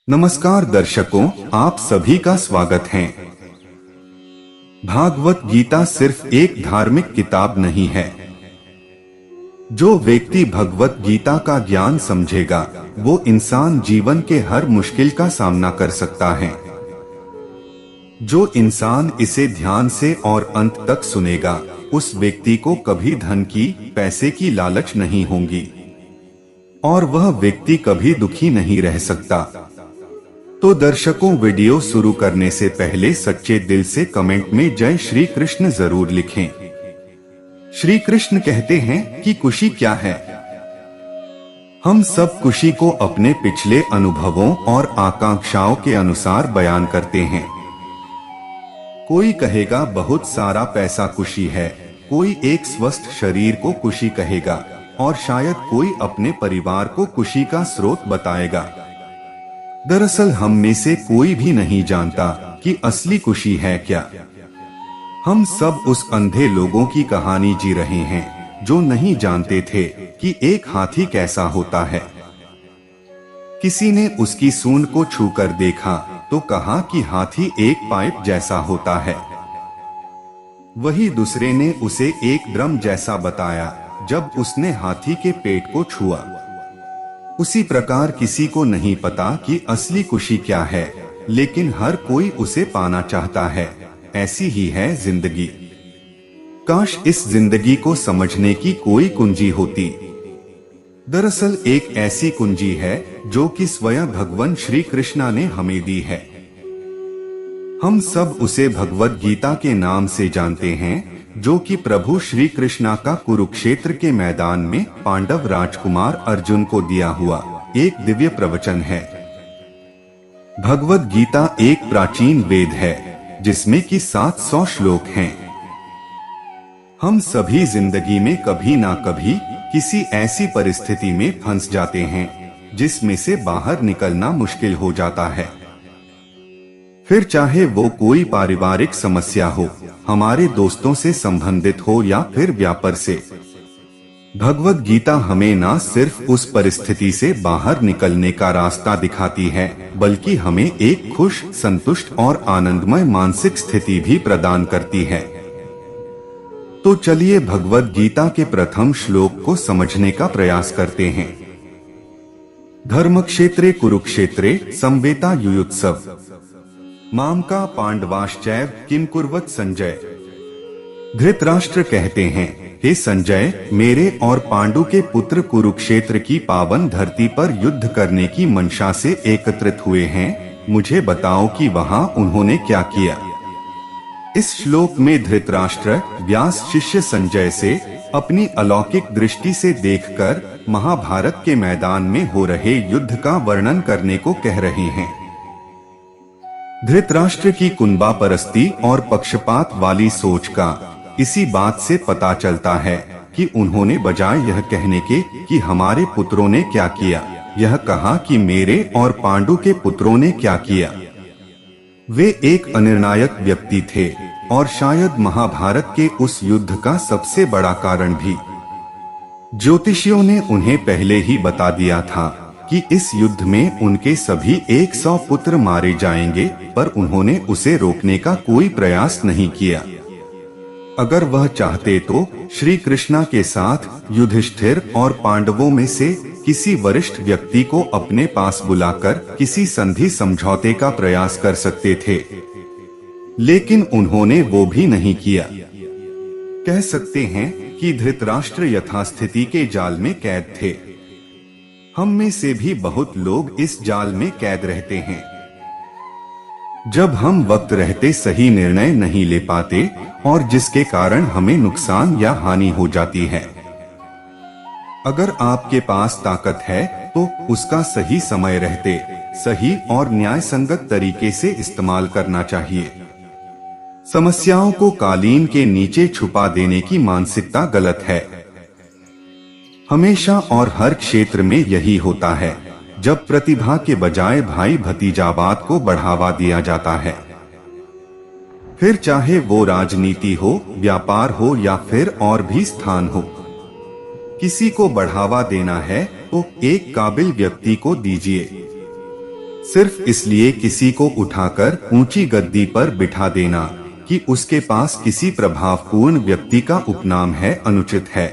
नमस्कार दर्शकों, आप सभी का स्वागत है। भागवत गीता सिर्फ एक धार्मिक किताब नहीं है। जो व्यक्ति भगवत गीता का ज्ञान समझेगा, वो इंसान जीवन के हर मुश्किल का सामना कर सकता है। जो इंसान इसे ध्यान से और अंत तक सुनेगा, उस व्यक्ति को कभी धन की, पैसे की लालच नहीं होगी और वह व्यक्ति कभी दुखी नहीं रह सकता। तो दर्शकों, वीडियो शुरू करने से पहले सच्चे दिल से कमेंट में जय श्री कृष्ण जरूर लिखें। श्री कृष्ण कहते हैं कि खुशी क्या है। हम सब खुशी को अपने पिछले अनुभवों और आकांक्षाओं के अनुसार बयान करते हैं। कोई कहेगा बहुत सारा पैसा खुशी है, कोई एक स्वस्थ शरीर को खुशी कहेगा और शायद कोई अपने परिवार को खुशी का स्रोत बताएगा। दरअसल हम में से कोई भी नहीं जानता कि असली खुशी है क्या। हम सब उस अंधे लोगों की कहानी जी रहे हैं जो नहीं जानते थे कि एक हाथी कैसा होता है। किसी ने उसकी सूंड को छूकर देखा तो कहा कि हाथी एक पाइप जैसा होता है। वही दूसरे ने उसे एक ड्रम जैसा बताया जब उसने हाथी के पेट को छुआ। उसी प्रकार किसी को नहीं पता कि असली खुशी क्या है, लेकिन हर कोई उसे पाना चाहता है। ऐसी ही है जिंदगी। काश इस जिंदगी को समझने की कोई कुंजी होती। दरअसल एक ऐसी कुंजी है जो कि स्वयं भगवान श्री कृष्णा ने हमें दी है। हम सब उसे भगवत गीता के नाम से जानते हैं, जो कि प्रभु श्री कृष्णा का कुरुक्षेत्र के मैदान में पांडव राजकुमार अर्जुन को दिया हुआ एक दिव्य प्रवचन है। भगवत गीता एक प्राचीन वेद है जिसमें कि 700 श्लोक हैं। हम सभी जिंदगी में कभी ना कभी किसी ऐसी परिस्थिति में फंस जाते हैं जिसमें से बाहर निकलना मुश्किल हो जाता है। फिर चाहे वो कोई पारिवारिक समस्या हो, हमारे दोस्तों से संबंधित हो या फिर व्यापार से। भगवत गीता हमें ना सिर्फ उस परिस्थिति से बाहर निकलने का रास्ता दिखाती है, बल्कि हमें एक खुश, संतुष्ट और आनंदमय मानसिक स्थिति भी प्रदान करती है। तो चलिए भगवत गीता के प्रथम श्लोक को समझने का प्रयास करते हैं। धर्मक्षेत्रे कुरुक्षेत्रे समवेता युयुत्सव मामका पांडवाश्चैव किम कुर्वत संजय। धृतराष्ट्र कहते हैं, हे संजय, मेरे और पांडु के पुत्र कुरुक्षेत्र की पावन धरती पर युद्ध करने की मंशा से एकत्रित हुए हैं। मुझे बताओ कि वहां उन्होंने क्या किया। इस श्लोक में धृतराष्ट्र व्यास शिष्य संजय से अपनी अलौकिक दृष्टि से देखकर महाभारत के मैदान में हो रहे युद्ध का वर्णन करने को कह रहे हैं। धृतराष्ट्र की कुंभा परस्ती और पक्षपात वाली सोच का इसी बात से पता चलता है कि उन्होंने बजाय यह कहने के कि हमारे पुत्रों ने क्या किया, यह कहा कि मेरे और पांडु के पुत्रों ने क्या किया। वे एक अनिर्णायक व्यक्ति थे और शायद महाभारत के उस युद्ध का सबसे बड़ा कारण भी। ज्योतिषियों ने उन्हें पहले ही बता दिया था कि इस युद्ध में उनके सभी 100 पुत्र मारे जाएंगे, पर उन्होंने उसे रोकने का कोई प्रयास नहीं किया। अगर वह चाहते तो श्री कृष्णा के साथ युधिष्ठिर और पांडवों में से किसी वरिष्ठ व्यक्ति को अपने पास बुलाकर किसी संधि समझौते का प्रयास कर सकते थे, लेकिन उन्होंने वो भी नहीं किया। कह सकते हैं कि धृतराष्ट्र यथास्थिति के जाल में कैद थे। हम में से भी बहुत लोग इस जाल में कैद रहते हैं। जब हम वक्त रहते सही निर्णय नहीं ले पाते और जिसके कारण हमें नुकसान या हानि हो जाती है। अगर आपके पास ताकत है तो उसका सही समय रहते सही और न्याय संगत तरीके से इस्तेमाल करना चाहिए। समस्याओं को कालीन के नीचे छुपा देने की मानसिकता गलत है। हमेशा और हर क्षेत्र में यही होता है, जब प्रतिभा के बजाय भाई भतीजावाद को बढ़ावा दिया जाता है। फिर चाहे वो राजनीति हो, व्यापार हो या फिर और भी स्थान हो। किसी को बढ़ावा देना है तो एक काबिल व्यक्ति को दीजिए। सिर्फ इसलिए किसी को उठाकर ऊंची गद्दी पर बिठा देना कि उसके पास किसी प्रभावपूर्ण व्यक्ति का उपनाम है, अनुचित है।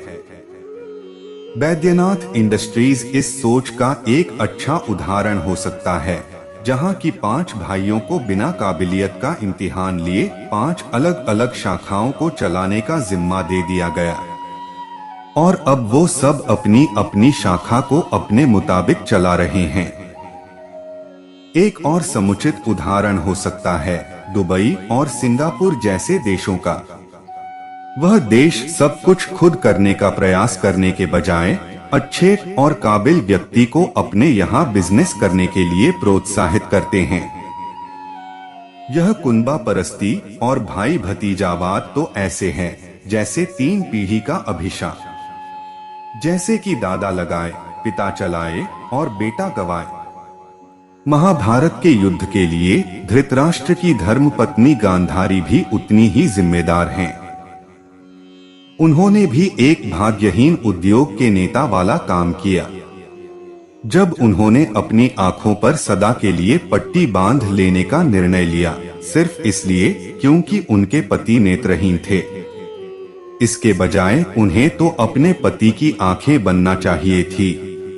बैद्यनाथ इंडस्ट्रीज इस सोच का एक अच्छा उदाहरण हो सकता है, जहां की 5 भाइयों को बिना काबिलियत का इम्तिहान लिए 5 अलग अलग शाखाओं को चलाने का जिम्मा दे दिया गया और अब वो सब अपनी अपनी शाखा को अपने मुताबिक चला रहे हैं। एक और समुचित उदाहरण हो सकता है दुबई और सिंगापुर जैसे देशों का। वह देश सब कुछ खुद करने का प्रयास करने के बजाय अच्छे और काबिल व्यक्ति को अपने यहाँ बिजनेस करने के लिए प्रोत्साहित करते हैं। यह कुनबा परस्ती और भाई भतीजावाद तो ऐसे हैं जैसे 3 पीढ़ी का अभिशाप, जैसे कि दादा लगाए, पिता चलाए और बेटा गवाए। महाभारत के युद्ध के लिए धृतराष्ट्र की धर्मपत्नी गांधारी भी उतनी ही जिम्मेदार हैं। उन्होंने भी एक भाग्यहीन उद्योग के नेता वाला काम किया। जब उन्होंने अपनी आंखों पर सदा के लिए पट्टी बांध लेने का निर्णय लिया, सिर्फ इसलिए क्योंकि उनके पति नेत्रहीन थे। इसके बजाय उन्हें तो अपने पति की आंखें बनना चाहिए थी,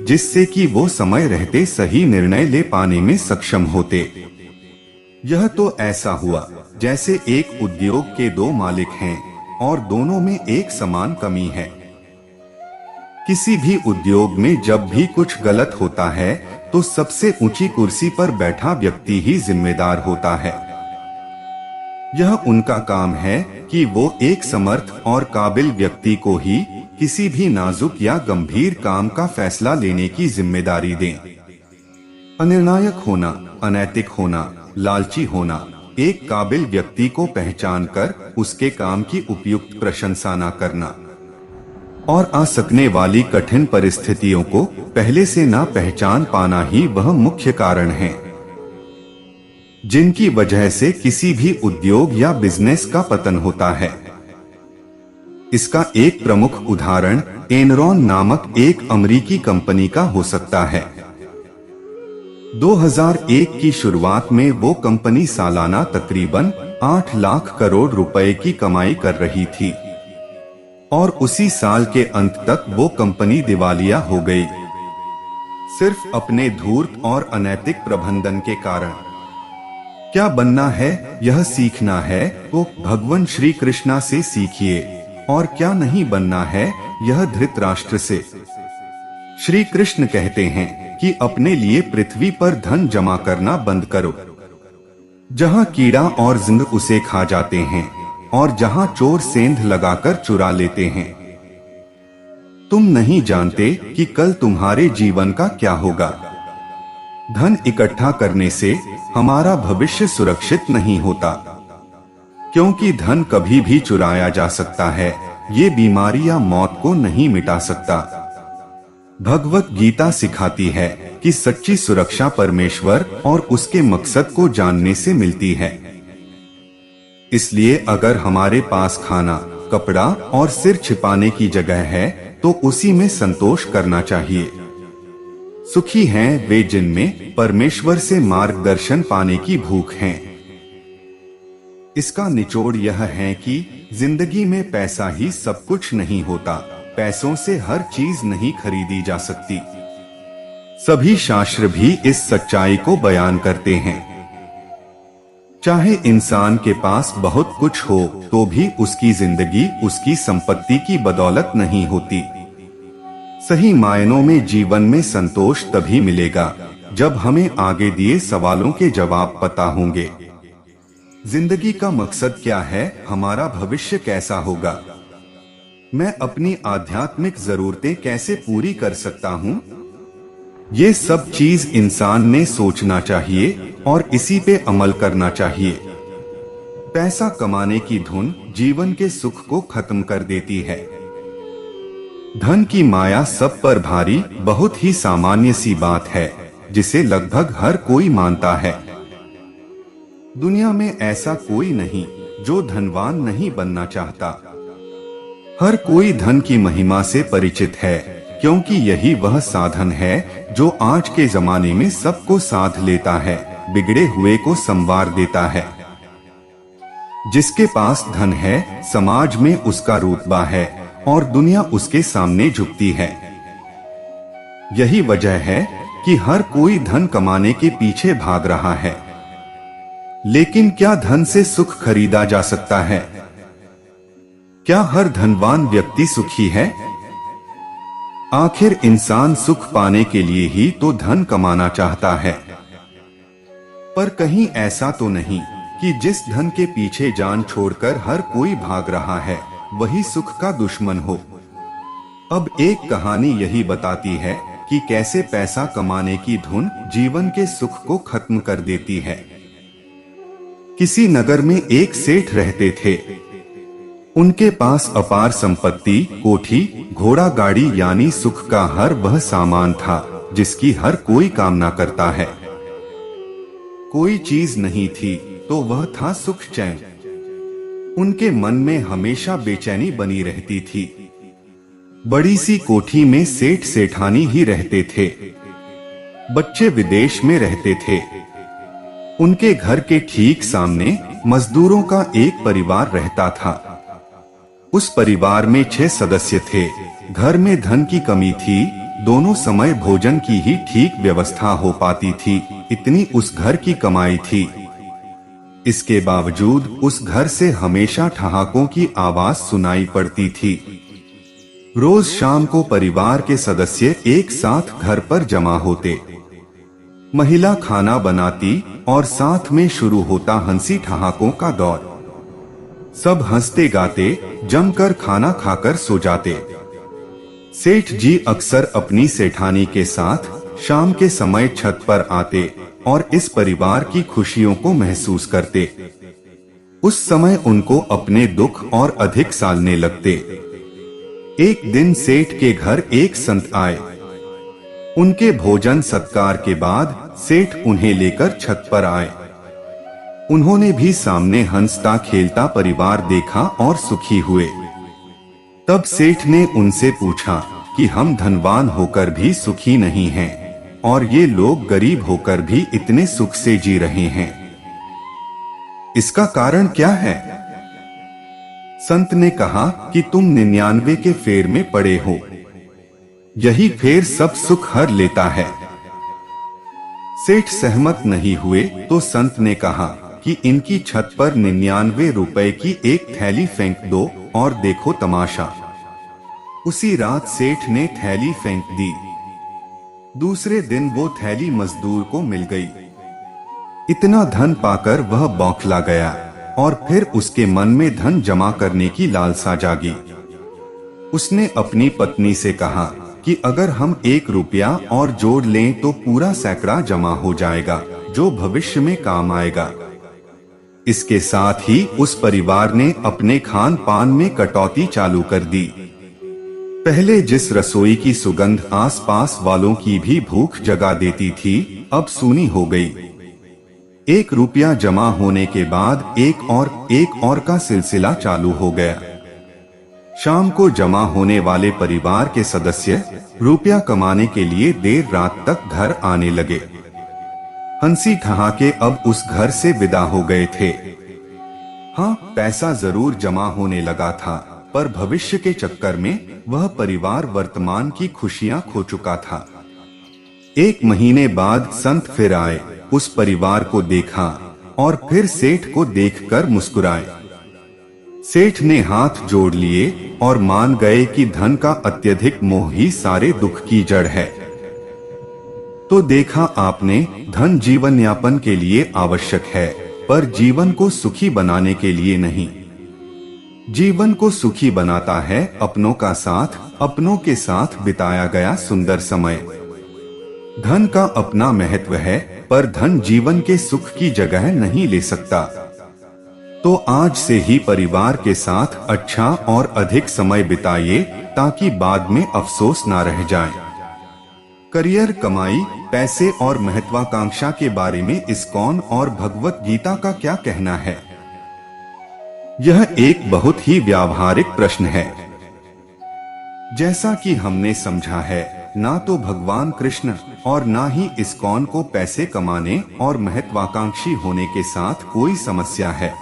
जिससे कि वो समय रहते सही निर्णय ले पाने में सक्षम होते। यह तो ऐसा हुआ जैसे एक उद्योग के 2 मालिक हैं और दोनों में एक समान कमी है। किसी भी उद्योग में जब भी कुछ गलत होता है तो सबसे ऊंची कुर्सी पर बैठा व्यक्ति ही जिम्मेदार होता है। यह उनका काम है कि वो एक समर्थ और काबिल व्यक्ति को ही किसी भी नाजुक या गंभीर काम का फैसला लेने की जिम्मेदारी दें। अनिर्णायक होना, अनैतिक होना, लालची होना, एक काबिल व्यक्ति को पहचान कर उसके काम की उपयुक्त प्रशंसा न करना और आ सकने वाली कठिन परिस्थितियों को पहले से ना पहचान पाना ही वह मुख्य कारण है, जिनकी वजह से किसी भी उद्योग या बिजनेस का पतन होता है। इसका एक प्रमुख उदाहरण एनरॉन नामक एक अमेरिकी कंपनी का हो सकता है। 2001 की शुरुआत में वो कंपनी सालाना तकरीबन 8 लाख करोड़ रुपए की कमाई कर रही थी और उसी साल के अंत तक वो कंपनी दिवालिया हो गई, सिर्फ अपने धूर्त और अनैतिक प्रबंधन के कारण। क्या बनना है यह सीखना है तो भगवान श्री कृष्णा से सीखिए, और क्या नहीं बनना है यह धृतराष्ट्र से। श्री कृष्ण कहते हैं कि अपने लिए पृथ्वी पर धन जमा करना बंद करो, जहां कीड़ा और जिंद उसे खा जाते हैं और जहां चोर सेंध लगाकर चुरा लेते हैं। तुम नहीं जानते कि कल तुम्हारे जीवन का क्या होगा। धन इकट्ठा करने से हमारा भविष्य सुरक्षित नहीं होता, क्योंकि धन कभी भी चुराया जा सकता है, ये बीमारी या मौत को नहीं मिटा सकता। भगवत गीता सिखाती है कि सच्ची सुरक्षा परमेश्वर और उसके मकसद को जानने से मिलती है। इसलिए अगर हमारे पास खाना, कपड़ा और सिर छिपाने की जगह है तो उसी में संतोष करना चाहिए। सुखी हैं वे जिनमें परमेश्वर से मार्गदर्शन पाने की भूख है। इसका निचोड़ यह है कि जिंदगी में पैसा ही सब कुछ नहीं होता, पैसों से हर चीज नहीं खरीदी जा सकती। सभी शास्त्र भी इस सच्चाई को बयान करते हैं। चाहे इंसान के पास बहुत कुछ हो तो भी उसकी जिंदगी उसकी संपत्ति की बदौलत नहीं होती। सही मायनों में जीवन में संतोष तभी मिलेगा जब हमें आगे दिए सवालों के जवाब पता होंगे। जिंदगी का मकसद क्या है, हमारा भविष्य कैसा होगा, मैं अपनी आध्यात्मिक जरूरतें कैसे पूरी कर सकता हूँ, ये सब चीज इंसान ने सोचना चाहिए और इसी पे अमल करना चाहिए। पैसा कमाने की धुन जीवन के सुख को खत्म कर देती है। धन की माया सब पर भारी बहुत ही सामान्य सी बात है, जिसे लगभग हर कोई मानता है। दुनिया में ऐसा कोई नहीं जो धनवान नहीं बनना चाहता। हर कोई धन की महिमा से परिचित है, क्योंकि यही वह साधन है जो आज के जमाने में सबको साध लेता है, बिगड़े हुए को संवार देता है। जिसके पास धन है, समाज में उसका रुतबा है और दुनिया उसके सामने झुकती है। यही वजह है कि हर कोई धन कमाने के पीछे भाग रहा है। लेकिन क्या धन से सुख खरीदा जा सकता है? क्या हर धनवान व्यक्ति सुखी है? आखिर इंसान सुख पाने के लिए ही तो धन कमाना चाहता है। पर कहीं ऐसा तो नहीं कि जिस धन के पीछे जान छोड़कर हर कोई भाग रहा है वही सुख का दुश्मन हो। अब एक कहानी यही बताती है कि कैसे पैसा कमाने की धुन जीवन के सुख को खत्म कर देती है। किसी नगर में एक सेठ रहते थे। उनके पास अपार संपत्ति, कोठी, घोड़ा गाड़ी यानी सुख का हर वह सामान था जिसकी हर कोई कामना करता है। कोई चीज नहीं थी तो वह था सुख चैन। उनके मन में हमेशा बेचैनी बनी रहती थी। बड़ी सी कोठी में सेठ सेठानी ही रहते थे। बच्चे विदेश में रहते थे। उनके घर के ठीक सामने मजदूरों का एक परिवार रहता था। उस परिवार में 6 सदस्य थे। घर में धन की कमी थी, दोनों समय भोजन की ही ठीक व्यवस्था हो पाती थी, इतनी उस घर की कमाई थी। इसके बावजूद उस घर से हमेशा ठहाकों की आवाज सुनाई पड़ती थी। रोज शाम को परिवार के सदस्य एक साथ घर पर जमा होते। महिला खाना बनाती और साथ में शुरू होता हंसी ठहाकों का दौर। सब हंसते गाते जमकर खाना खाकर सो जाते। सेठ जी अक्सर अपनी सेठानी के साथ शाम के समय छत पर आते और इस परिवार की खुशियों को महसूस करते। उस समय उनको अपने दुख और अधिक सालने लगते। एक दिन सेठ के घर एक संत आए। उनके भोजन सत्कार के बाद सेठ उन्हें लेकर छत पर आए। उन्होंने भी सामने हंसता खेलता परिवार देखा और सुखी हुए। तब सेठ ने उनसे पूछा कि हम धनवान होकर भी सुखी नहीं हैं और ये लोग गरीब होकर भी इतने सुख से जी रहे हैं, इसका कारण क्या है? संत ने कहा कि तुम 99 के फेर में पड़े हो। यही फेर सब सुख हर लेता है। सेठ सहमत नहीं हुए तो संत ने कहा कि इनकी छत पर 99 रुपए की एक थैली फेंक दो और देखो तमाशा। उसी रात सेठ ने थैली फेंक दी। दूसरे दिन वो थैली मजदूर को मिल गई। इतना धन पाकर वह बौखला गया और फिर उसके मन में धन जमा करने की लालसा जागी। उसने अपनी पत्नी से कहा कि अगर हम 1 रुपया और जोड़ लें तो पूरा सैकड़ा जमा हो जाएगा जो भविष्य में काम आएगा। इसके साथ ही उस परिवार ने अपने खान पान में कटौती चालू कर दी। पहले जिस रसोई की सुगंध आसपास वालों की भी भूख जगा देती थी, अब सूनी हो गई। 1 रुपया जमा होने के बाद एक और का सिलसिला चालू हो गया। शाम को जमा होने वाले परिवार के सदस्य रुपया कमाने के लिए देर रात तक घर आने लगे। हंसी ठहाके अब उस घर से विदा हो गए थे। हाँ, पैसा जरूर जमा होने लगा था, पर भविष्य के चक्कर में वह परिवार वर्तमान की खुशियां खो चुका था। 1 महीने बाद संत फिर आए, उस परिवार को देखा और फिर सेठ को देखकर मुस्कुराए। सेठ ने हाथ जोड़ लिए और मान गए कि धन का अत्यधिक मोह ही सारे दुख की जड़ है। तो देखा आपने, धन जीवन यापन के लिए आवश्यक है, पर जीवन को सुखी बनाने के लिए नहीं। जीवन को सुखी बनाता है अपनों का साथ, अपनों के साथ बिताया गया सुंदर समय। धन का अपना महत्व है, पर धन जीवन के सुख की जगह नहीं ले सकता। तो आज से ही परिवार के साथ अच्छा और अधिक समय बिताइए ताकि बाद में अफसोस ना रह जाए। करियर, कमाई, पैसे और महत्वाकांक्षा के बारे में इस्कॉन और भगवत गीता का क्या कहना है? यह एक बहुत ही व्यावहारिक प्रश्न है। जैसा कि हमने समझा है, ना तो भगवान कृष्ण और ना ही इस्कॉन को पैसे कमाने और महत्वाकांक्षी होने के साथ कोई समस्या है।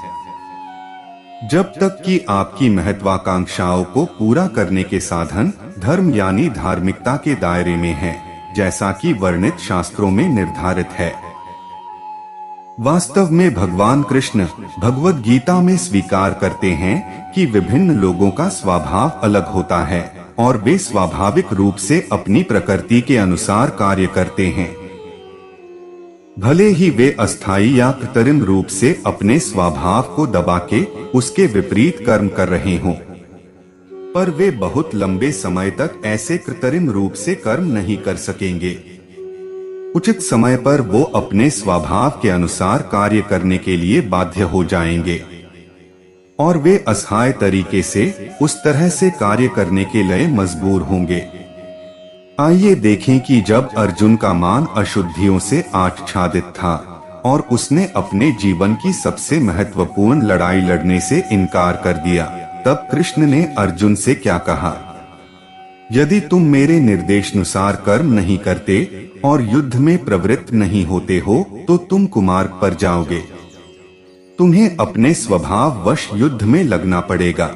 जब तक कि आपकी महत्वाकांक्षाओं को पूरा करने के साधन धर्म यानी धार्मिकता के दायरे में हैं, जैसा कि वर्णित शास्त्रों में निर्धारित है। वास्तव में भगवान कृष्ण भगवद गीता में स्वीकार करते हैं कि विभिन्न लोगों का स्वभाव अलग होता है और वे स्वाभाविक रूप से अपनी प्रकृति के अनुसार कार्य करते हैं। भले ही वे अस्थायी या कृत्रिम रूप से अपने स्वभाव को दबा के उसके विपरीत कर्म कर रहे हों, पर वे बहुत लंबे समय तक ऐसे कृत्रिम रूप से कर्म नहीं कर सकेंगे। उचित समय पर वो अपने स्वभाव के अनुसार कार्य करने के लिए बाध्य हो जाएंगे और वे असहाय तरीके से उस तरह से कार्य करने के लिए मजबूर होंगे। आइए देखें कि जब अर्जुन का मान अशुद्धियों से आच्छादित था और उसने अपने जीवन की सबसे महत्वपूर्ण लड़ाई लड़ने से इनकार कर दिया, तब कृष्ण ने अर्जुन से क्या कहा? यदि तुम मेरे निर्देशानुसार कर्म नहीं करते और युद्ध में प्रवृत्त नहीं होते हो तो तुम कुमार्ग पर जाओगे। तुम्हें अपने स्वभाव वश युद्ध में लगना पड़ेगा।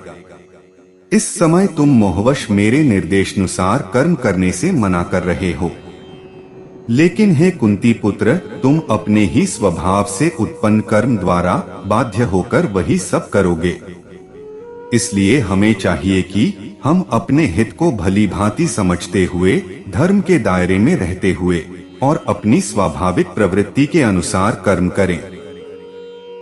इस समय तुम मोहवश मेरे निर्देशानुसार कर्म करने से मना कर रहे हो। लेकिन हे कुंती पुत्र, तुम अपने ही स्वभाव से उत्पन्न कर्म द्वारा बाध्य होकर वही सब करोगे। इसलिए हमें चाहिए कि हम अपने हित को भली भांति समझते हुए धर्म के दायरे में रहते हुए और अपनी स्वाभाविक प्रवृत्ति के अनुसार कर्म करें।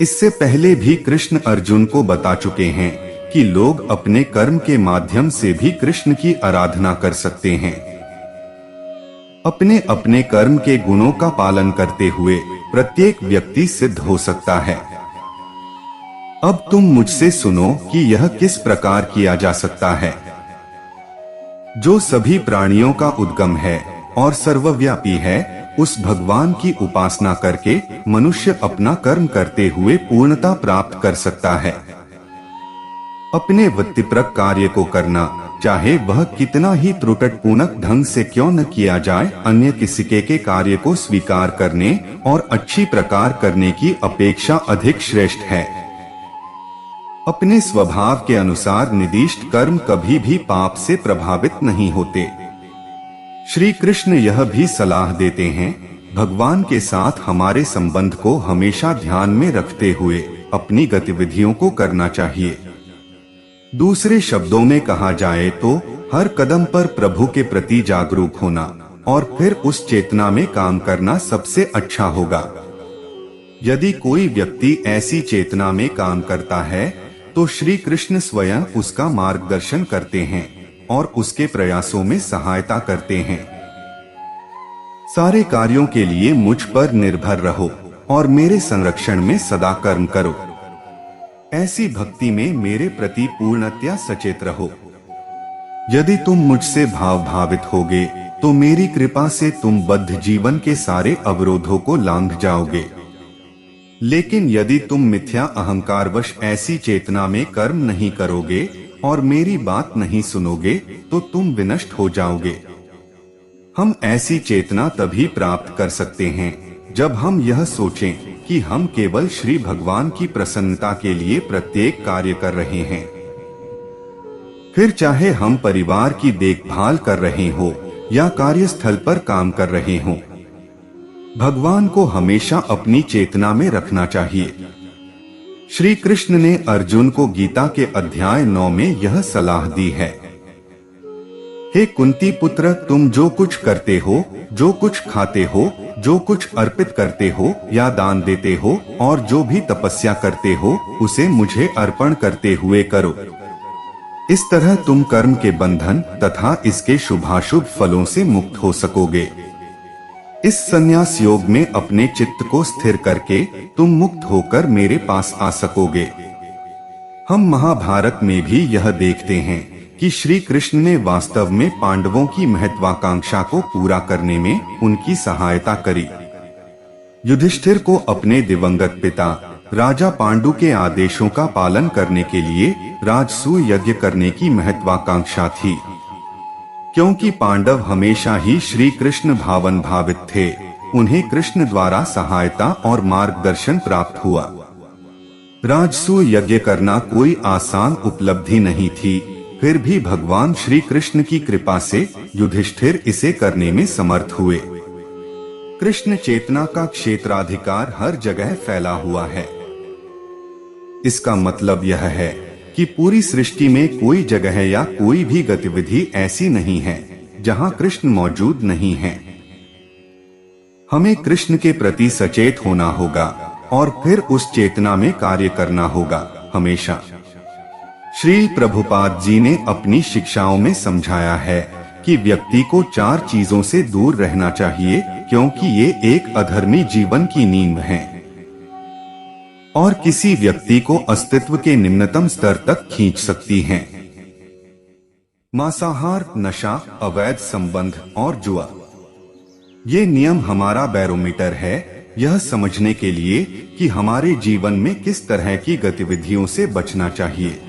इससे पहले भी कृष्ण अर्जुन को बता चुके हैं कि लोग अपने कर्म के माध्यम से भी कृष्ण की आराधना कर सकते हैं। अपने अपने कर्म के गुणों का पालन करते हुए प्रत्येक व्यक्ति सिद्ध हो सकता है। अब तुम मुझसे सुनो कि यह किस प्रकार किया जा सकता है। जो सभी प्राणियों का उद्गम है और सर्वव्यापी है, उस भगवान की उपासना करके मनुष्य अपना कर्म करते हुए पूर्णता प्राप्त कर सकता है। अपने वृत्तिपरक कार्य को करना, चाहे वह कितना ही त्रुटिपूर्ण ढंग से क्यों न किया जाए, अन्य किसी के कार्य को स्वीकार करने और अच्छी प्रकार करने की अपेक्षा अधिक श्रेष्ठ है। अपने स्वभाव के अनुसार निर्दिष्ट कर्म कभी भी पाप से प्रभावित नहीं होते। श्री कृष्ण यह भी सलाह देते हैं, भगवान के साथ हमारे संबंध को हमेशा ध्यान में रखते हुए अपनी गतिविधियों को करना चाहिए। दूसरे शब्दों में कहा जाए तो हर कदम पर प्रभु के प्रति जागरूक होना और फिर उस चेतना में काम करना सबसे अच्छा होगा। यदि कोई व्यक्ति ऐसी चेतना में काम करता है तो श्री कृष्ण स्वयं उसका मार्गदर्शन करते हैं और उसके प्रयासों में सहायता करते हैं। सारे कार्यों के लिए मुझ पर निर्भर रहो और मेरे संरक्षण में सदा कर्म करो। ऐसी भक्ति में मेरे प्रति पूर्णतया सचेत रहो। यदि तुम मुझसे भावित होगे तो मेरी कृपा से तुम बद्ध जीवन के सारे अवरोधों को लांघ जाओगे। लेकिन यदि तुम मिथ्या अहंकारवश ऐसी चेतना में कर्म नहीं करोगे और मेरी बात नहीं सुनोगे तो तुम विनष्ट हो जाओगे। हम ऐसी चेतना तभी प्राप्त कर सकते हैं जब हम यह सोचें कि हम केवल श्री भगवान की प्रसन्नता के लिए प्रत्येक कार्य कर रहे हैं। फिर चाहे हम परिवार की देखभाल कर रहे हो या कार्यस्थल पर काम कर रहे हो, भगवान को हमेशा अपनी चेतना में रखना चाहिए। श्री कृष्ण ने अर्जुन को गीता के अध्याय 9 में यह सलाह दी है। हे कुंती पुत्र, तुम जो कुछ करते हो, जो कुछ खाते हो, जो कुछ अर्पित करते हो या दान देते हो और जो भी तपस्या करते हो, उसे मुझे अर्पण करते हुए करो। इस तरह तुम कर्म के बंधन तथा इसके शुभाशुभ फलों से मुक्त हो सकोगे। इस संन्यास योग में अपने चित्त को स्थिर करके तुम मुक्त होकर मेरे पास आ सकोगे। हम महाभारत में भी यह देखते हैं कि श्री कृष्ण ने वास्तव में पांडवों की महत्वाकांक्षा को पूरा करने में उनकी सहायता करी। युधिष्ठिर को अपने दिवंगत पिता राजा पांडु के आदेशों का पालन करने के लिए राजसूय यज्ञ करने की महत्वाकांक्षा थी। क्योंकि पांडव हमेशा ही श्री कृष्ण भावन भावित थे, उन्हें कृष्ण द्वारा सहायता और मार्गदर्शन प्राप्त हुआ। राजसूय यज्ञ करना कोई आसान उपलब्धि नहीं थी, फिर भी भगवान श्री कृष्ण की कृपा से युधिष्ठिर इसे करने में समर्थ हुए। कृष्ण चेतना का क्षेत्राधिकार हर जगह फैला हुआ है। इसका मतलब यह है कि पूरी सृष्टि में कोई जगह या कोई भी गतिविधि ऐसी नहीं है जहां कृष्ण मौजूद नहीं है। हमें कृष्ण के प्रति सचेत होना होगा और फिर उस चेतना में कार्य करना होगा हमेशा। श्री प्रभुपाद जी ने अपनी शिक्षाओं में समझाया है कि व्यक्ति को 4 चीजों से दूर रहना चाहिए, क्योंकि ये एक अधर्मी जीवन की नींव है और किसी व्यक्ति को अस्तित्व के निम्नतम स्तर तक खींच सकती हैं। मांसाहार, नशा, अवैध संबंध और जुआ। ये नियम हमारा बैरोमीटर है यह समझने के लिए कि हमारे जीवन में किस तरह की गतिविधियों से बचना चाहिए।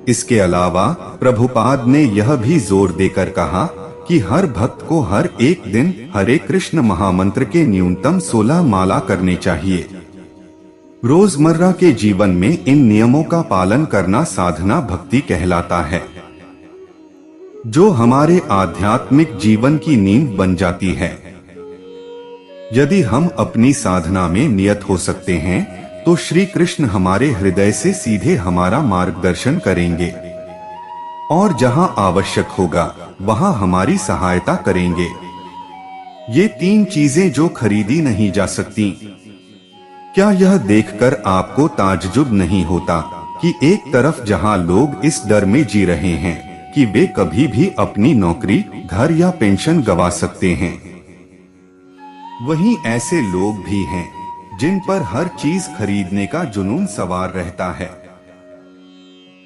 इसके अलावा प्रभुपाद ने यह भी जोर देकर कहा कि हर भक्त को हर एक दिन हरे कृष्ण महामंत्र के न्यूनतम 16 माला करने चाहिए। रोजमर्रा के जीवन में इन नियमों का पालन करना साधना भक्ति कहलाता है, जो हमारे आध्यात्मिक जीवन की नींव बन जाती है। यदि हम अपनी साधना में नियत हो सकते हैं तो श्री कृष्ण हमारे हृदय से सीधे हमारा मार्गदर्शन करेंगे और जहां आवश्यक होगा वहां हमारी सहायता करेंगे। ये 3 चीजें जो खरीदी नहीं जा सकती। क्या यह देखकर आपको ताज्जुब नहीं होता कि एक तरफ जहां लोग इस डर में जी रहे हैं कि वे कभी भी अपनी नौकरी, घर या पेंशन गंवा सकते हैं, वहीं ऐसे लोग भी हैं जिन पर हर चीज खरीदने का जुनून सवार रहता है।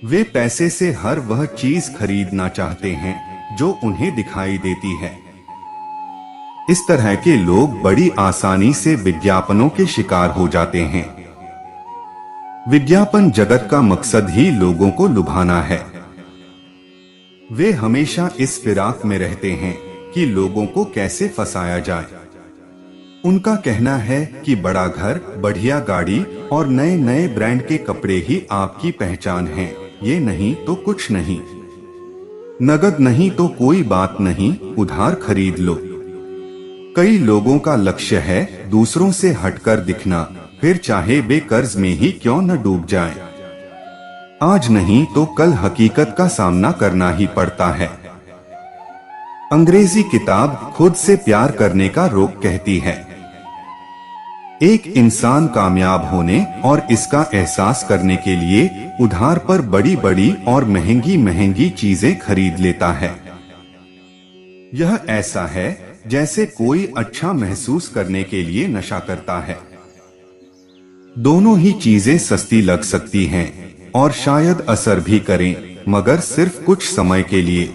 वे पैसे से हर वह चीज खरीदना चाहते हैं जो उन्हें दिखाई देती है। इस तरह के लोग बड़ी आसानी से विज्ञापनों के शिकार हो जाते हैं। विज्ञापन जगत का मकसद ही लोगों को लुभाना है। वे हमेशा इस फिराक में रहते हैं कि लोगों को कैसे फंसाया जाए। उनका कहना है कि बड़ा घर, बढ़िया गाड़ी और नए नए ब्रांड के कपड़े ही आपकी पहचान है। ये नहीं तो कुछ नहीं। नगद नहीं तो कोई बात नहीं, उधार खरीद लो। कई लोगों का लक्ष्य है दूसरों से हटकर दिखना, फिर चाहे वे कर्ज में ही क्यों न डूब जाएं। आज नहीं तो कल हकीकत का सामना करना ही पड़ता है। अंग्रेजी किताब खुद से प्यार करने का रोग कहती है, एक इंसान कामयाब होने और इसका एहसास करने के लिए उधार पर बड़ी बड़ी और महंगी महंगी चीजें खरीद लेता है। यह ऐसा है जैसे कोई अच्छा महसूस करने के लिए नशा करता है। दोनों ही चीजें सस्ती लग सकती हैं और शायद असर भी करें, मगर सिर्फ कुछ समय के लिए।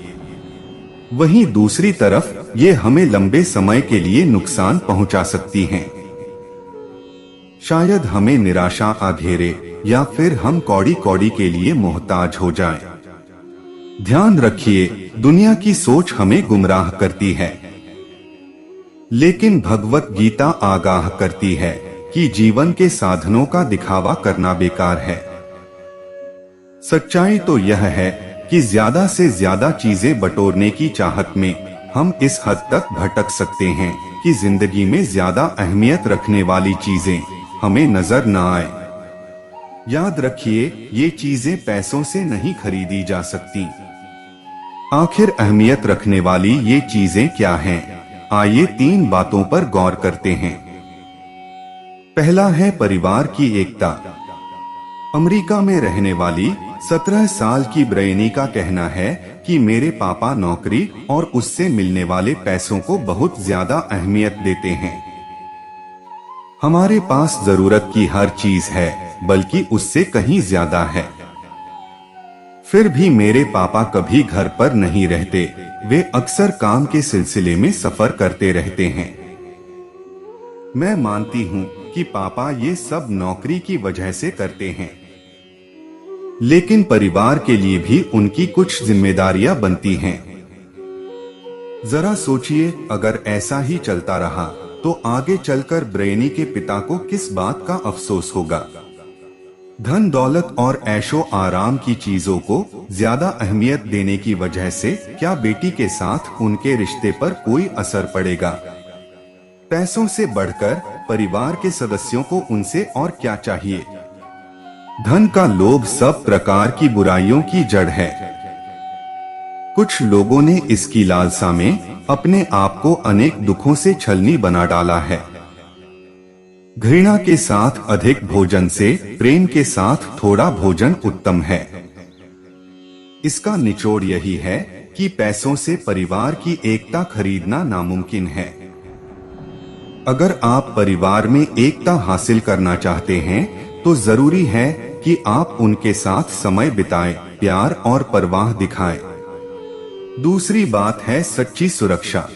वहीं दूसरी तरफ ये हमें लंबे समय के लिए नुकसान पहुंचा सकती हैं। शायद हमें निराशा आ घेरे या फिर हम कौड़ी कौड़ी के लिए मोहताज हो जाएं। ध्यान रखिए, दुनिया की सोच हमें गुमराह करती है, लेकिन भगवत गीता आगाह करती है कि जीवन के साधनों का दिखावा करना बेकार है। सच्चाई तो यह है कि ज्यादा से ज्यादा चीजें बटोरने की चाहत में हम इस हद तक भटक सकते हैं कि जिंदगी में ज्यादा अहमियत रखने वाली चीजें हमें नजर न आए। याद रखिए, ये चीजें पैसों से नहीं खरीदी जा सकती। आखिर अहमियत रखने वाली ये चीजें क्या हैं? आइए 3 बातों पर गौर करते हैं। पहला है परिवार की एकता। अमेरिका में रहने वाली 17 साल की ब्रेनी का कहना है कि मेरे पापा नौकरी और उससे मिलने वाले पैसों को बहुत ज्यादा अहमियत देते हैं। हमारे पास जरूरत की हर चीज है, बल्कि उससे कहीं ज्यादा है। फिर भी मेरे पापा कभी घर पर नहीं रहते, वे अक्सर काम के सिलसिले में सफर करते रहते हैं। मैं मानती हूँ कि पापा ये सब नौकरी की वजह से करते हैं, लेकिन परिवार के लिए भी उनकी कुछ जिम्मेदारियां बनती हैं। जरा सोचिए, अगर ऐसा ही चलता रहा तो आगे चलकर ब्रेनी के पिता को किस बात का अफसोस होगा। धन दौलत और ऐशो आराम की चीजों को ज्यादा अहमियत देने की वजह से क्या बेटी के साथ उनके रिश्ते पर कोई असर पड़ेगा? पैसों से बढ़कर परिवार के सदस्यों को उनसे और क्या चाहिए? धन का लोभ सब प्रकार की बुराइयों की जड़ है। कुछ लोगों ने इसकी लालसा में अपने आप को अनेक दुखों से छलनी बना डाला है। घृणा के साथ अधिक भोजन से प्रेम के साथ थोड़ा भोजन उत्तम है। इसका निचोड़ यही है कि पैसों से परिवार की एकता खरीदना नामुमकिन है। अगर आप परिवार में एकता हासिल करना चाहते हैं तो जरूरी है कि आप उनके साथ समय बिताएं, प्यार और परवाह दिखाएं। दूसरी बात है सच्ची सुरक्षा।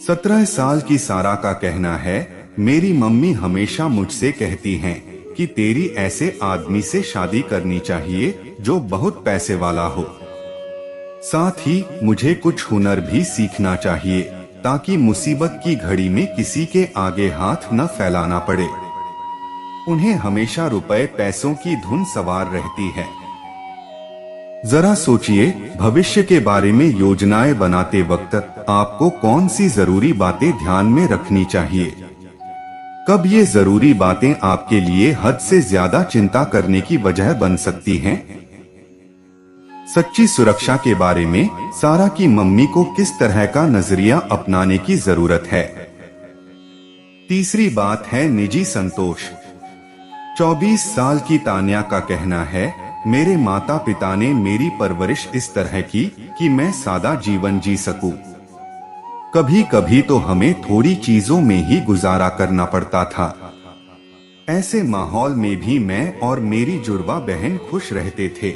17 साल की सारा का कहना है, मेरी मम्मी हमेशा मुझसे कहती हैं कि तेरी ऐसे आदमी से शादी करनी चाहिए जो बहुत पैसे वाला हो। साथ ही मुझे कुछ हुनर भी सीखना चाहिए ताकि मुसीबत की घड़ी में किसी के आगे हाथ न फैलाना पड़े। उन्हें हमेशा रुपए पैसों की धुन सवार रहती है। जरा सोचिए, भविष्य के बारे में योजनाएं बनाते वक्त आपको कौन सी जरूरी बातें ध्यान में रखनी चाहिए? कब ये जरूरी बातें आपके लिए हद से ज्यादा चिंता करने की वजह बन सकती हैं? सच्ची सुरक्षा के बारे में सारा की मम्मी को किस तरह का नजरिया अपनाने की जरूरत है? तीसरी बात है निजी संतोष। 24 साल की तान्या का कहना है, मेरे माता पिता ने मेरी परवरिश इस तरह की कि मैं सादा जीवन जी सकूं। कभी कभी तो हमें थोड़ी चीजों में ही गुजारा करना पड़ता था। ऐसे माहौल में भी मैं और मेरी जुड़वा बहन खुश रहते थे।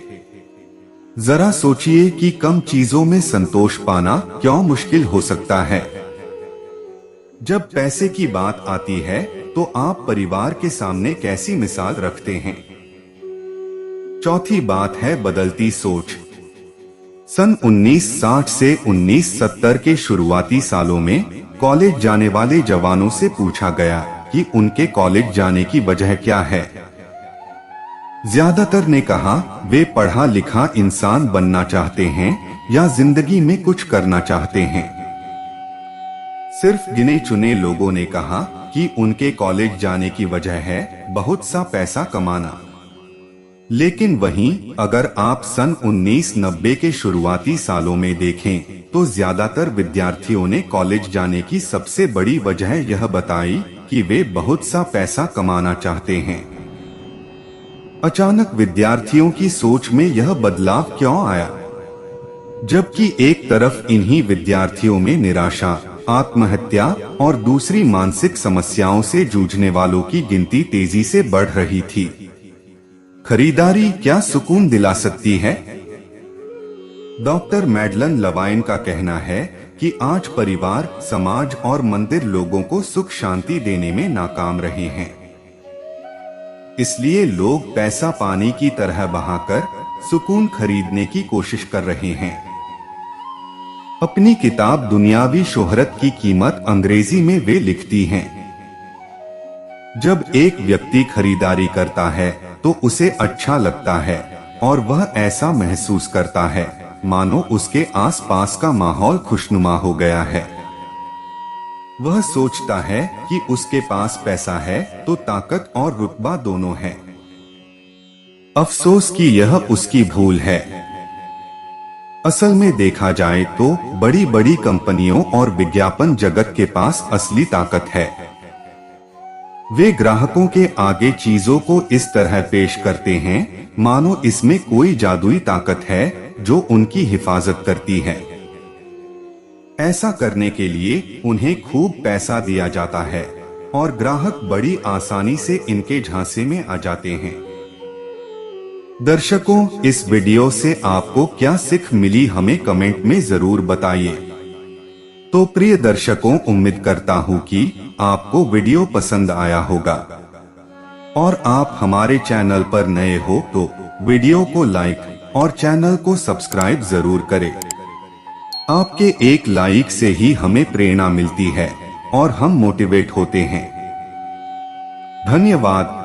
जरा सोचिए कि कम चीजों में संतोष पाना क्यों मुश्किल हो सकता है। जब पैसे की बात आती है तो आप परिवार के सामने कैसी मिसाल रखते हैं? चौथी बात है बदलती सोच। सन 1960 से 1970 के शुरुआती सालों में कॉलेज जाने वाले जवानों से पूछा गया कि उनके कॉलेज जाने की वजह क्या है। ज्यादातर ने कहा वे पढ़ा लिखा इंसान बनना चाहते हैं या जिंदगी में कुछ करना चाहते हैं। सिर्फ गिने चुने लोगों ने कहा कि उनके कॉलेज जाने की वजह है बहुत सा पैसा कमाना। लेकिन वहीं अगर आप सन 1990 के शुरुआती सालों में देखें तो ज्यादातर विद्यार्थियों ने कॉलेज जाने की सबसे बड़ी वजह यह बताई कि वे बहुत सा पैसा कमाना चाहते हैं। अचानक विद्यार्थियों की सोच में यह बदलाव क्यों आया? जबकि एक तरफ इन्हीं विद्यार्थियों में निराशा, आत्महत्या और दूसरी मानसिक समस्याओं से जूझने वालों की गिनती तेजी से बढ़ रही थी। खरीदारी क्या सुकून दिला सकती है? डॉक्टर मैडलन लवाइन का कहना है कि आज परिवार, समाज और मंदिर लोगों को सुख शांति देने में नाकाम रहे हैं। इसलिए लोग पैसा पानी की तरह बहाकर सुकून खरीदने की कोशिश कर रहे हैं। अपनी किताब दुनियावी शोहरत की कीमत अंग्रेजी में वे लिखती हैं, जब एक व्यक्ति खरीदारी करता है तो उसे अच्छा लगता है और वह ऐसा महसूस करता है मानो उसके आसपास का माहौल खुशनुमा हो गया है। वह सोचता है कि उसके पास पैसा है तो ताकत और रुतबा दोनों है। अफसोस कि यह उसकी भूल है। असल में देखा जाए तो बड़ी बड़ी कंपनियों और विज्ञापन जगत के पास असली ताकत है। वे ग्राहकों के आगे चीजों को इस तरह पेश करते हैं मानो इसमें कोई जादुई ताकत है जो उनकी हिफाजत करती है। ऐसा करने के लिए उन्हें खूब पैसा दिया जाता है और ग्राहक बड़ी आसानी से इनके झांसे में आ जाते हैं। दर्शकों, इस वीडियो से आपको क्या सीख मिली हमें कमेंट में जरूर बताइए। तो प्रिय दर्शकों, उम्मीद करता हूँ कि आपको वीडियो पसंद आया होगा और आप हमारे चैनल पर नए हो तो वीडियो को लाइक और चैनल को सब्सक्राइब जरूर करें। आपके एक लाइक से ही हमें प्रेरणा मिलती है और हम मोटिवेट होते हैं। धन्यवाद।